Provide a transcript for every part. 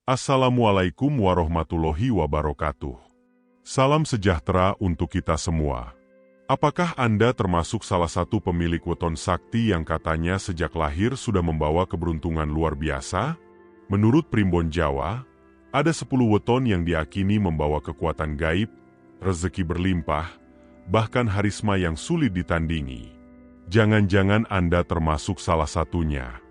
Assalamualaikum warahmatullahi wabarakatuh. Salam sejahtera untuk kita semua. Apakah Anda termasuk salah satu pemilik weton sakti yang katanya sejak lahir sudah membawa keberuntungan luar biasa? Menurut Primbon Jawa, ada 10 weton yang diakini membawa kekuatan gaib, rezeki berlimpah, bahkan harisma yang sulit ditandingi. Jangan-jangan Anda termasuk salah satunya.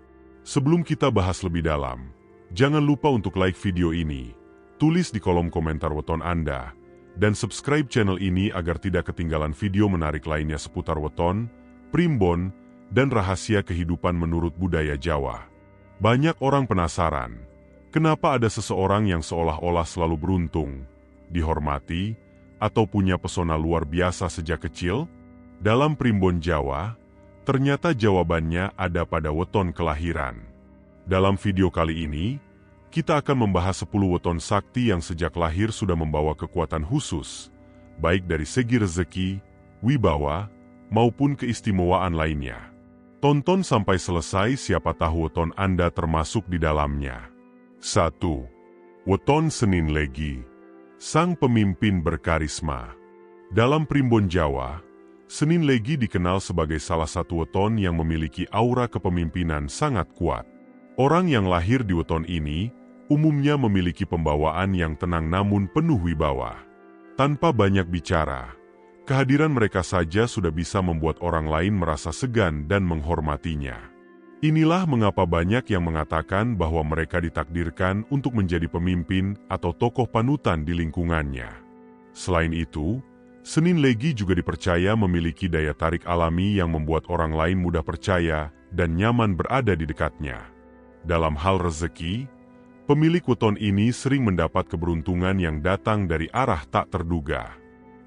Sebelum kita bahas lebih dalam, jangan lupa untuk like video ini, tulis di kolom komentar weton Anda, dan subscribe channel ini agar tidak ketinggalan video menarik lainnya seputar weton, primbon, dan rahasia kehidupan menurut budaya Jawa. Banyak orang penasaran, kenapa ada seseorang yang seolah-olah selalu beruntung, dihormati, atau punya pesona luar biasa sejak kecil? Dalam primbon Jawa, ternyata jawabannya ada pada weton kelahiran. Dalam video kali ini, kita akan membahas 10 weton sakti yang sejak lahir sudah membawa kekuatan khusus, baik dari segi rezeki, wibawa, maupun keistimewaan lainnya. Tonton sampai selesai, siapa tahu weton Anda termasuk di dalamnya. 1. Weton Senin Legi, sang pemimpin berkarisma. Dalam primbon Jawa, Senin Legi dikenal sebagai salah satu weton yang memiliki aura kepemimpinan sangat kuat. Orang yang lahir di weton ini umumnya memiliki pembawaan yang tenang namun penuh wibawa. Tanpa banyak bicara, kehadiran mereka saja sudah bisa membuat orang lain merasa segan dan menghormatinya. Inilah mengapa banyak yang mengatakan bahwa mereka ditakdirkan untuk menjadi pemimpin atau tokoh panutan di lingkungannya. Selain itu, Senin Legi juga dipercaya memiliki daya tarik alami yang membuat orang lain mudah percaya dan nyaman berada di dekatnya. Dalam hal rezeki, pemilik weton ini sering mendapat keberuntungan yang datang dari arah tak terduga.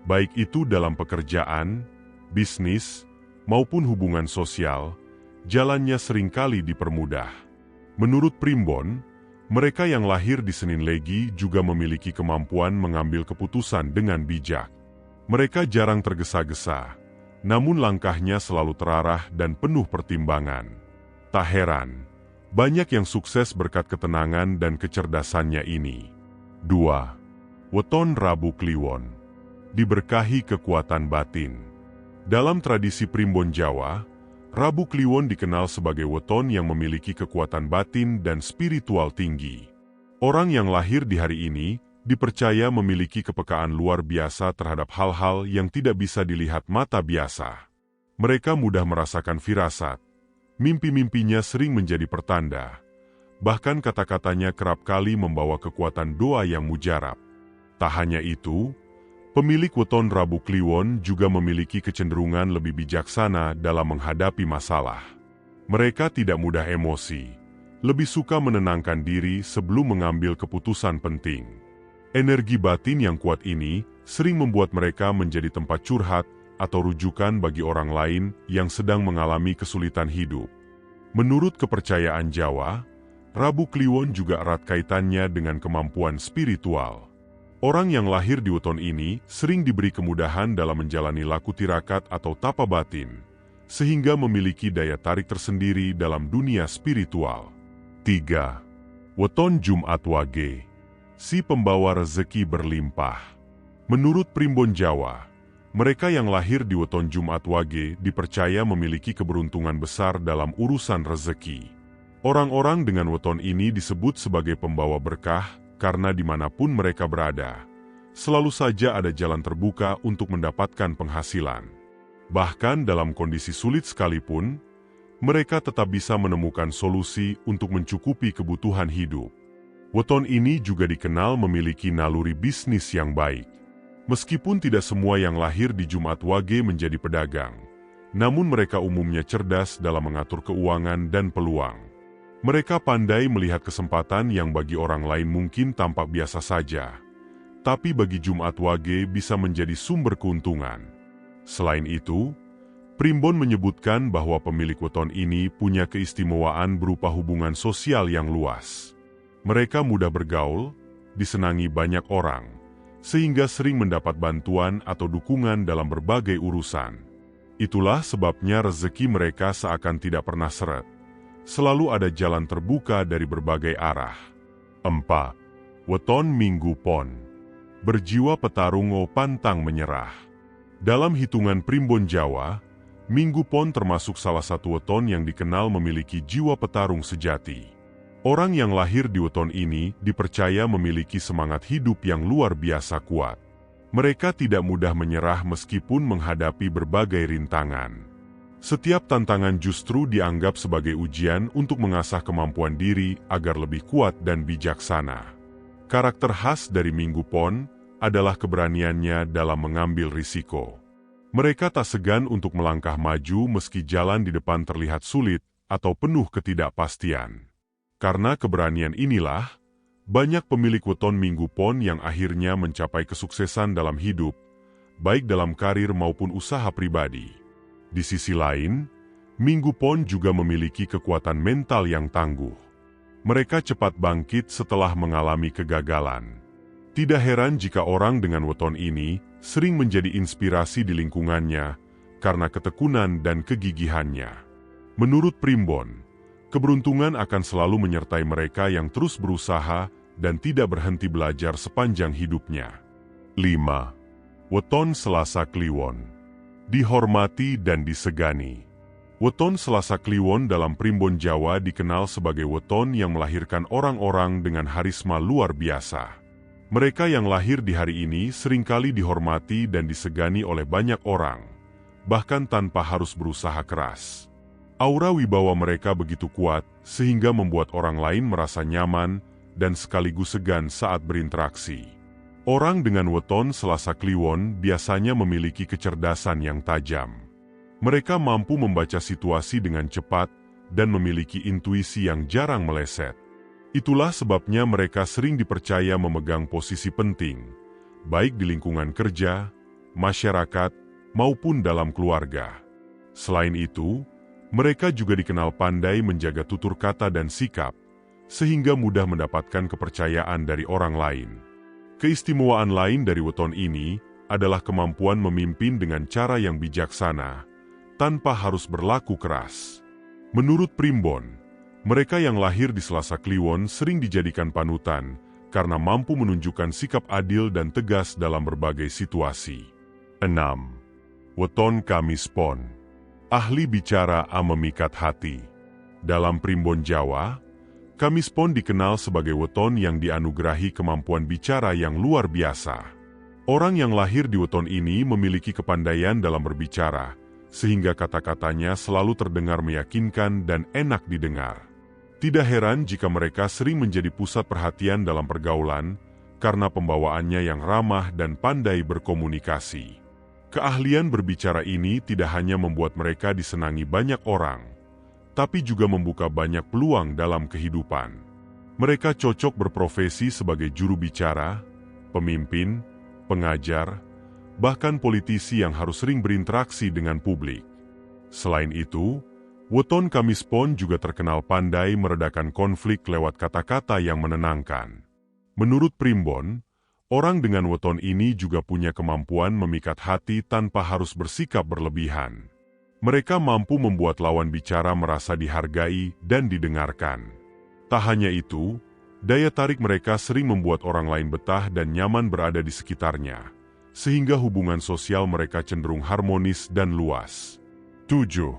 Baik itu dalam pekerjaan, bisnis, maupun hubungan sosial, jalannya seringkali dipermudah. Menurut Primbon, mereka yang lahir di Senin Legi juga memiliki kemampuan mengambil keputusan dengan bijak. Mereka jarang tergesa-gesa, namun langkahnya selalu terarah dan penuh pertimbangan. Tak heran, banyak yang sukses berkat ketenangan dan kecerdasannya ini. 2. Weton Rabu Kliwon, diberkahi kekuatan batin. Dalam tradisi primbon Jawa, Rabu Kliwon dikenal sebagai weton yang memiliki kekuatan batin dan spiritual tinggi. Orang yang lahir di hari ini dipercaya memiliki kepekaan luar biasa terhadap hal-hal yang tidak bisa dilihat mata biasa. Mereka mudah merasakan firasat. Mimpi-mimpinya sering menjadi pertanda. Bahkan kata-katanya kerap kali membawa kekuatan doa yang mujarab. Tak hanya itu, pemilik weton Rabu Kliwon juga memiliki kecenderungan lebih bijaksana dalam menghadapi masalah. Mereka tidak mudah emosi, lebih suka menenangkan diri sebelum mengambil keputusan penting. Energi batin yang kuat ini sering membuat mereka menjadi tempat curhat atau rujukan bagi orang lain yang sedang mengalami kesulitan hidup. Menurut kepercayaan Jawa, Rabu Kliwon juga erat kaitannya dengan kemampuan spiritual. Orang yang lahir di weton ini sering diberi kemudahan dalam menjalani laku tirakat atau tapa batin, sehingga memiliki daya tarik tersendiri dalam dunia spiritual. 3. Weton Jumat Wage, si pembawa rezeki berlimpah. Menurut Primbon Jawa, mereka yang lahir di weton Jumat Wage dipercaya memiliki keberuntungan besar dalam urusan rezeki. Orang-orang dengan weton ini disebut sebagai pembawa berkah karena dimanapun mereka berada, selalu saja ada jalan terbuka untuk mendapatkan penghasilan. Bahkan dalam kondisi sulit sekalipun, mereka tetap bisa menemukan solusi untuk mencukupi kebutuhan hidup. Weton ini juga dikenal memiliki naluri bisnis yang baik. Meskipun tidak semua yang lahir di Jumat Wage menjadi pedagang, namun mereka umumnya cerdas dalam mengatur keuangan dan peluang. Mereka pandai melihat kesempatan yang bagi orang lain mungkin tampak biasa saja, tapi bagi Jumat Wage bisa menjadi sumber keuntungan. Selain itu, Primbon menyebutkan bahwa pemilik weton ini punya keistimewaan berupa hubungan sosial yang luas. Mereka mudah bergaul, disenangi banyak orang, sehingga sering mendapat bantuan atau dukungan dalam berbagai urusan. Itulah sebabnya rezeki mereka seakan tidak pernah seret. Selalu ada jalan terbuka dari berbagai arah. 4. Weton Minggu Pon. Berjiwa petarungo pantang menyerah. Dalam hitungan primbon Jawa, Minggu Pon termasuk salah satu weton yang dikenal memiliki jiwa petarung sejati. Orang yang lahir di weton ini dipercaya memiliki semangat hidup yang luar biasa kuat. Mereka tidak mudah menyerah meskipun menghadapi berbagai rintangan. Setiap tantangan justru dianggap sebagai ujian untuk mengasah kemampuan diri agar lebih kuat dan bijaksana. Karakter khas dari Minggu Pon adalah keberaniannya dalam mengambil risiko. Mereka tak segan untuk melangkah maju meski jalan di depan terlihat sulit atau penuh ketidakpastian. Karena keberanian inilah, banyak pemilik weton Minggu Pon yang akhirnya mencapai kesuksesan dalam hidup, baik dalam karir maupun usaha pribadi. Di sisi lain, Minggu Pon juga memiliki kekuatan mental yang tangguh. Mereka cepat bangkit setelah mengalami kegagalan. Tidak heran jika orang dengan weton ini sering menjadi inspirasi di lingkungannya karena ketekunan dan kegigihannya. Menurut Primbon, keberuntungan akan selalu menyertai mereka yang terus berusaha dan tidak berhenti belajar sepanjang hidupnya. 5. Weton Selasa Kliwon. Dihormati dan disegani. Weton Selasa Kliwon dalam Primbon Jawa dikenal sebagai weton yang melahirkan orang-orang dengan harisma luar biasa. Mereka yang lahir di hari ini seringkali dihormati dan disegani oleh banyak orang, bahkan tanpa harus berusaha keras. Aura wibawa mereka begitu kuat sehingga membuat orang lain merasa nyaman dan sekaligus segan saat berinteraksi. Orang dengan weton Selasa Kliwon biasanya memiliki kecerdasan yang tajam. Mereka mampu membaca situasi dengan cepat dan memiliki intuisi yang jarang meleset. Itulah sebabnya mereka sering dipercaya memegang posisi penting, baik di lingkungan kerja, masyarakat, maupun dalam keluarga. Selain itu, mereka juga dikenal pandai menjaga tutur kata dan sikap, sehingga mudah mendapatkan kepercayaan dari orang lain. Keistimewaan lain dari weton ini adalah kemampuan memimpin dengan cara yang bijaksana, tanpa harus berlaku keras. Menurut Primbon, mereka yang lahir di Selasa Kliwon sering dijadikan panutan karena mampu menunjukkan sikap adil dan tegas dalam berbagai situasi. 6. Weton Kamis Pon. Ahli bicara memikat hati. Dalam Primbon Jawa, Kamis Pon dikenal sebagai weton yang dianugerahi kemampuan bicara yang luar biasa. Orang yang lahir di weton ini memiliki kepandaian dalam berbicara, sehingga kata-katanya selalu terdengar meyakinkan dan enak didengar. Tidak heran jika mereka sering menjadi pusat perhatian dalam pergaulan karena pembawaannya yang ramah dan pandai berkomunikasi. Keahlian berbicara ini tidak hanya membuat mereka disenangi banyak orang, tapi juga membuka banyak peluang dalam kehidupan. Mereka cocok berprofesi sebagai juru bicara, pemimpin, pengajar, bahkan politisi yang harus sering berinteraksi dengan publik. Selain itu, weton Kamis Pon juga terkenal pandai meredakan konflik lewat kata-kata yang menenangkan. Menurut Primbon, orang dengan weton ini juga punya kemampuan memikat hati tanpa harus bersikap berlebihan. Mereka mampu membuat lawan bicara merasa dihargai dan didengarkan. Tak hanya itu, daya tarik mereka sering membuat orang lain betah dan nyaman berada di sekitarnya, sehingga hubungan sosial mereka cenderung harmonis dan luas. 7.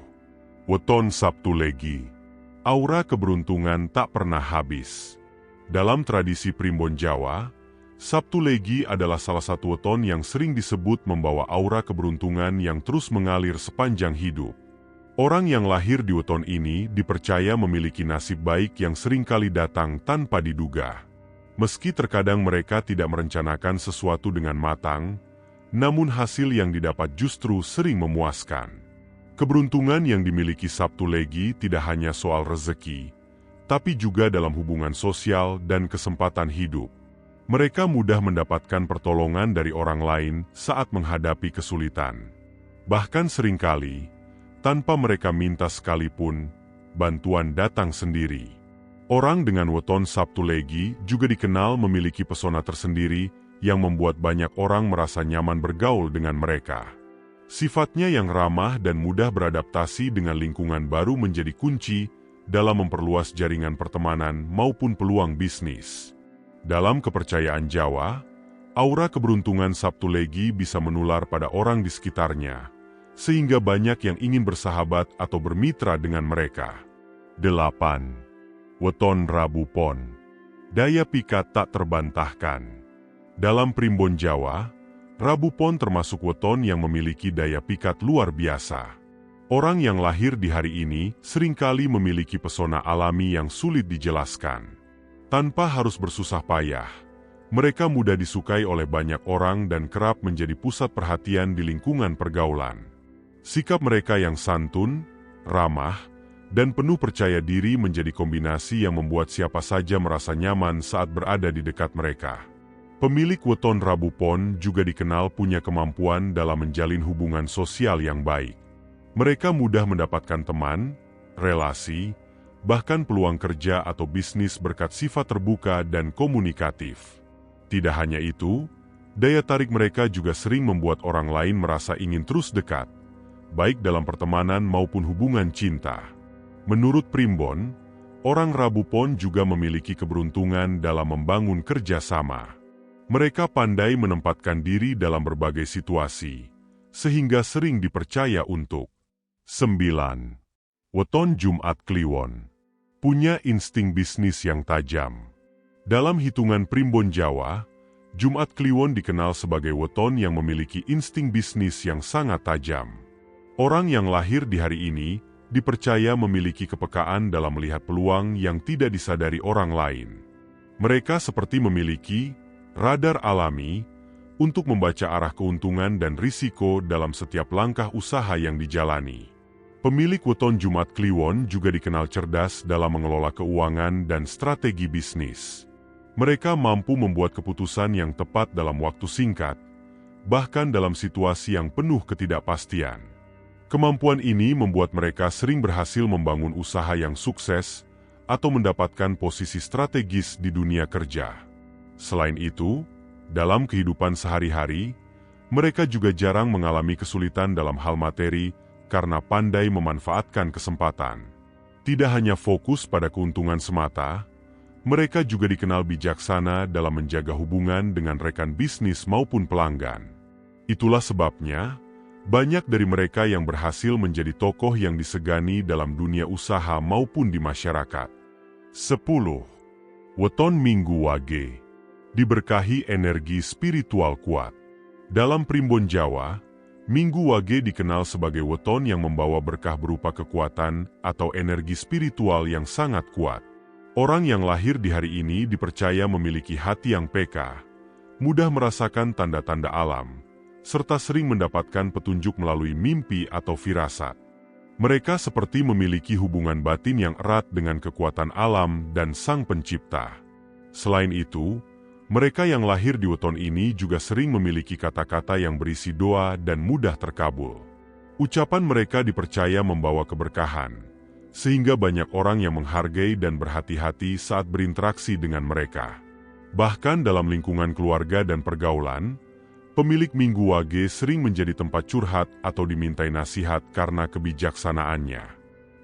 Weton Sabtu Legi. Aura keberuntungan tak pernah habis. Dalam tradisi Primbon Jawa, Sabtu Legi adalah salah satu weton yang sering disebut membawa aura keberuntungan yang terus mengalir sepanjang hidup. Orang yang lahir di weton ini dipercaya memiliki nasib baik yang seringkali datang tanpa diduga. Meski terkadang mereka tidak merencanakan sesuatu dengan matang, namun hasil yang didapat justru sering memuaskan. Keberuntungan yang dimiliki Sabtu Legi tidak hanya soal rezeki, tapi juga dalam hubungan sosial dan kesempatan hidup. Mereka mudah mendapatkan pertolongan dari orang lain saat menghadapi kesulitan. Bahkan seringkali, tanpa mereka minta sekalipun, bantuan datang sendiri. Orang dengan weton Sabtu Legi juga dikenal memiliki pesona tersendiri yang membuat banyak orang merasa nyaman bergaul dengan mereka. Sifatnya yang ramah dan mudah beradaptasi dengan lingkungan baru menjadi kunci dalam memperluas jaringan pertemanan maupun peluang bisnis. Dalam kepercayaan Jawa, aura keberuntungan Sabtu Legi bisa menular pada orang di sekitarnya, sehingga banyak yang ingin bersahabat atau bermitra dengan mereka. 8. Weton Rabu Pon. Daya pikat tak terbantahkan. Dalam primbon Jawa, Rabu Pon termasuk weton yang memiliki daya pikat luar biasa. Orang yang lahir di hari ini seringkali memiliki pesona alami yang sulit dijelaskan. Tanpa harus bersusah payah, mereka mudah disukai oleh banyak orang dan kerap menjadi pusat perhatian di lingkungan pergaulan. Sikap mereka yang santun, ramah, dan penuh percaya diri menjadi kombinasi yang membuat siapa saja merasa nyaman saat berada di dekat mereka. Pemilik weton Rabu Pon juga dikenal punya kemampuan dalam menjalin hubungan sosial yang baik. Mereka mudah mendapatkan teman, relasi, bahkan peluang kerja atau bisnis berkat sifat terbuka dan komunikatif. Tidak hanya itu, daya tarik mereka juga sering membuat orang lain merasa ingin terus dekat, baik dalam pertemanan maupun hubungan cinta. Menurut Primbon, orang Rabu Pon juga memiliki keberuntungan dalam membangun kerjasama. Mereka pandai menempatkan diri dalam berbagai situasi, sehingga sering dipercaya untuk 9. Weton Jumat Kliwon. Punya insting bisnis yang tajam. Dalam hitungan Primbon Jawa, Jumat Kliwon dikenal sebagai weton yang memiliki insting bisnis yang sangat tajam. Orang yang lahir di hari ini dipercaya memiliki kepekaan dalam melihat peluang yang tidak disadari orang lain. Mereka seperti memiliki radar alami untuk membaca arah keuntungan dan risiko dalam setiap langkah usaha yang dijalani. Pemilik weton Jumat Kliwon juga dikenal cerdas dalam mengelola keuangan dan strategi bisnis. Mereka mampu membuat keputusan yang tepat dalam waktu singkat, bahkan dalam situasi yang penuh ketidakpastian. Kemampuan ini membuat mereka sering berhasil membangun usaha yang sukses atau mendapatkan posisi strategis di dunia kerja. Selain itu, dalam kehidupan sehari-hari, mereka juga jarang mengalami kesulitan dalam hal materi karena pandai memanfaatkan kesempatan. Tidak hanya fokus pada keuntungan semata, mereka juga dikenal bijaksana dalam menjaga hubungan dengan rekan bisnis maupun pelanggan. Itulah sebabnya, banyak dari mereka yang berhasil menjadi tokoh yang disegani dalam dunia usaha maupun di masyarakat. 10. Weton Minggu Wage. Diberkahi energi spiritual kuat. Dalam Primbon Jawa, Minggu Wage dikenal sebagai weton yang membawa berkah berupa kekuatan atau energi spiritual yang sangat kuat. Orang yang lahir di hari ini dipercaya memiliki hati yang peka, mudah merasakan tanda-tanda alam, serta sering mendapatkan petunjuk melalui mimpi atau firasat. Mereka seperti memiliki hubungan batin yang erat dengan kekuatan alam dan Sang Pencipta. Selain itu, mereka yang lahir di weton ini juga sering memiliki kata-kata yang berisi doa dan mudah terkabul. Ucapan mereka dipercaya membawa keberkahan, sehingga banyak orang yang menghargai dan berhati-hati saat berinteraksi dengan mereka. Bahkan dalam lingkungan keluarga dan pergaulan, pemilik Minggu Wage sering menjadi tempat curhat atau dimintai nasihat karena kebijaksanaannya.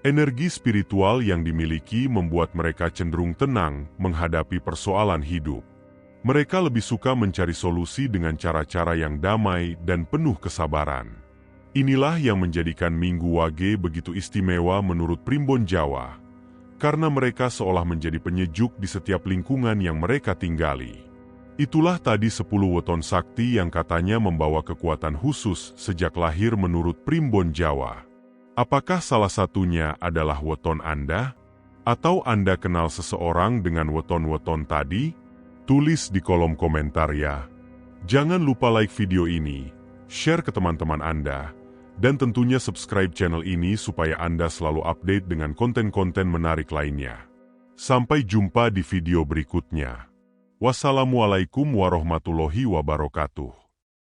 Energi spiritual yang dimiliki membuat mereka cenderung tenang menghadapi persoalan hidup. Mereka lebih suka mencari solusi dengan cara-cara yang damai dan penuh kesabaran. Inilah yang menjadikan Minggu Wage begitu istimewa menurut Primbon Jawa, karena mereka seolah menjadi penyejuk di setiap lingkungan yang mereka tinggali. Itulah tadi 10 weton sakti yang katanya membawa kekuatan khusus sejak lahir menurut Primbon Jawa. Apakah salah satunya adalah weton Anda? Atau Anda kenal seseorang dengan weton-weton tadi? Tulis di kolom komentar ya. Jangan lupa like video ini, share ke teman-teman Anda, dan tentunya subscribe channel ini supaya Anda selalu update dengan konten-konten menarik lainnya. Sampai jumpa di video berikutnya. Wassalamualaikum warahmatullahi wabarakatuh.